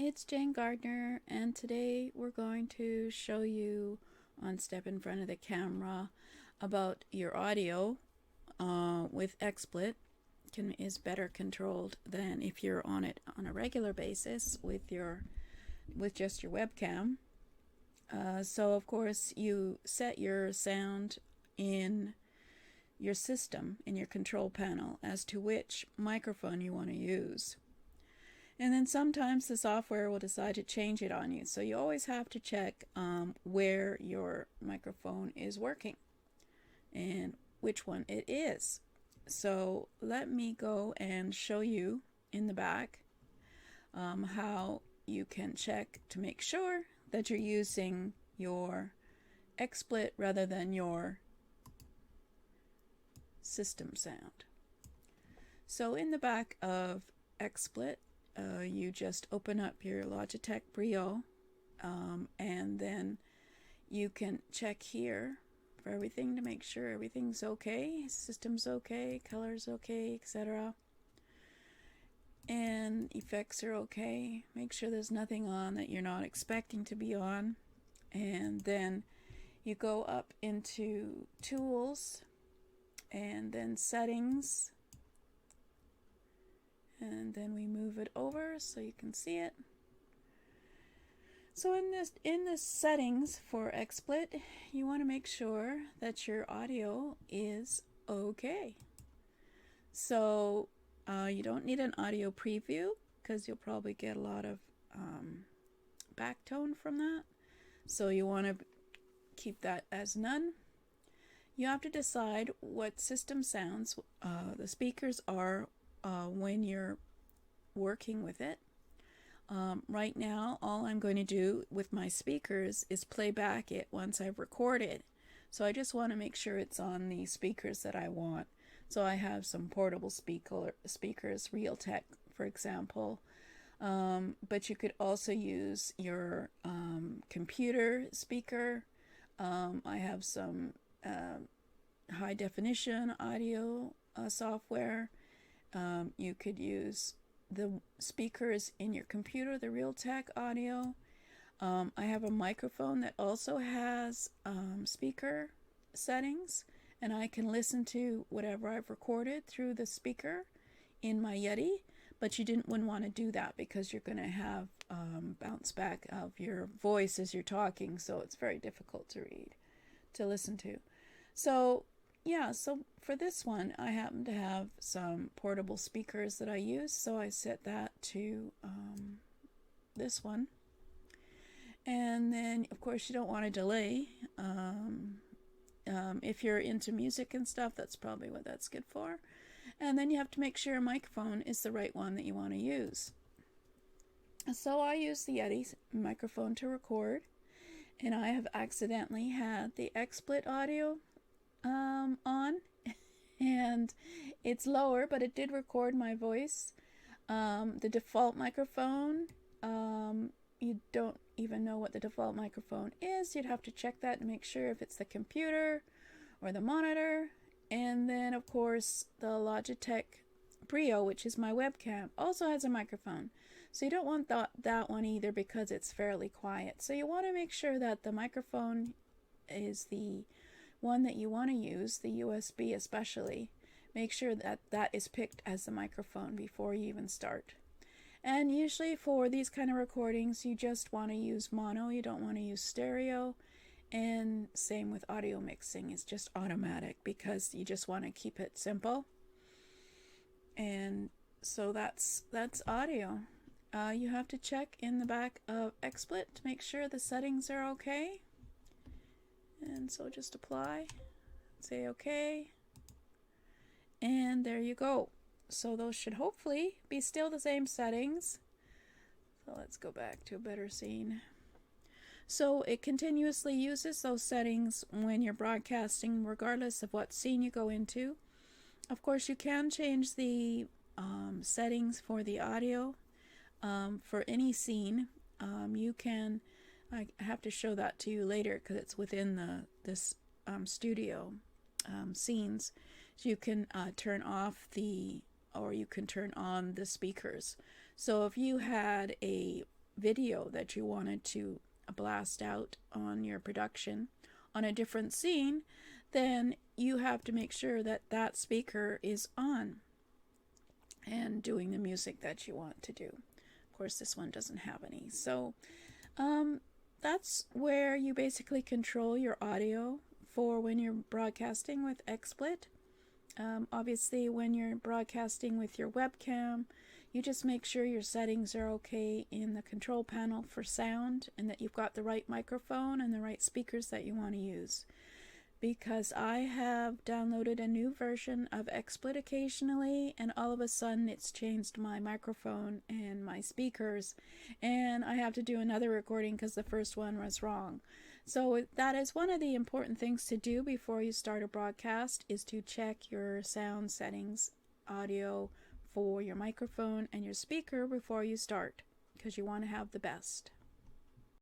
it's Jane Gardner, and today we're going to show you on Step in Front of the Camera about your audio with XSplit is better controlled than if you're on it on a regular basis with just your webcam. So of course you set your sound in your system, in your control panel, as to which microphone you want to use. And then sometimes the software will decide to change it on you. So you always have to check where your microphone is working and which one it is. So let me go and show you in the back how you can check to make sure that you're using your XSplit rather than your system sound. So in the back of XSplit, you just open up your Logitech Brio and then you can check here for everything to make sure everything's okay, system's okay, color's okay, etc. And effects are okay. Make sure there's nothing on that you're not expecting to be on. And then you go up into Tools and then Settings. And then we move it over so you can see it. So in the settings for XSplit, you want to make sure that your audio is okay. So you don't need an audio preview because you'll probably get a lot of backtone from that. So you want to keep that as none. You have to decide what system sounds the speakers are when you're working with it. Right now, all I'm going to do with my speakers is play back it once I've recorded. So I just want to make sure it's on the speakers that I want. So I have some portable speakers, Realtek, for example. But you could also use your computer speaker. I have some high definition audio software. You could use the speakers in your computer, the Realtek audio. I have a microphone that also has speaker settings, and I can listen to whatever I've recorded through the speaker in my Yeti, but wouldn't want to do that because you're going to have bounce back of your voice as you're talking, so it's very difficult to listen to. So yeah, so for this one, I happen to have some portable speakers that I use, so I set that to this one. And then, of course, you don't want to delay. If you're into music and stuff, that's probably what that's good for. And then you have to make sure your microphone is the right one that you want to use. So I use the Yeti microphone to record, and I have accidentally had the XSplit audio on, and it's lower, but it did record my voice. The default microphone, you don't even know what the default microphone is. You'd have to check that and make sure if it's the computer or the monitor. And then of course the Logitech Brio, which is my webcam, also has a microphone. So you don't want that one either because it's fairly quiet. So you want to make sure that the microphone is the one that you want to use, the USB especially. Make sure that that is picked as the microphone before you even start. And usually for these kind of recordings, you just want to use mono. You don't want to use stereo. And same with audio mixing. It's just automatic because you just want to keep it simple. And so that's audio. You have to check in the back of XSplit to make sure the settings are okay. And so just apply, say okay, and there you go. So those should hopefully be still the same settings. So let's go back to a better scene. So it continuously uses those settings when you're broadcasting, regardless of what scene you go into. Of course, you can change the settings for the audio for any scene. You can. I have to show that to you later because it's within this studio scenes. So you can turn off or you can turn on the speakers. So if you had a video that you wanted to blast out on your production on a different scene, then you have to make sure that that speaker is on and doing the music that you want to do. Of course, this one doesn't have any. So that's where you basically control your audio for when you're broadcasting with XSplit. Obviously, when you're broadcasting with your webcam, you just make sure your settings are okay in the control panel for sound and that you've got the right microphone and the right speakers that you want to use. Because I have downloaded a new version of XSplit occasionally, and all of a sudden it's changed my microphone and my speakers, and I have to do another recording because the first one was wrong. So that is one of the important things to do before you start a broadcast, is to check your sound settings, audio for your microphone and your speaker before you start, because you want to have the best.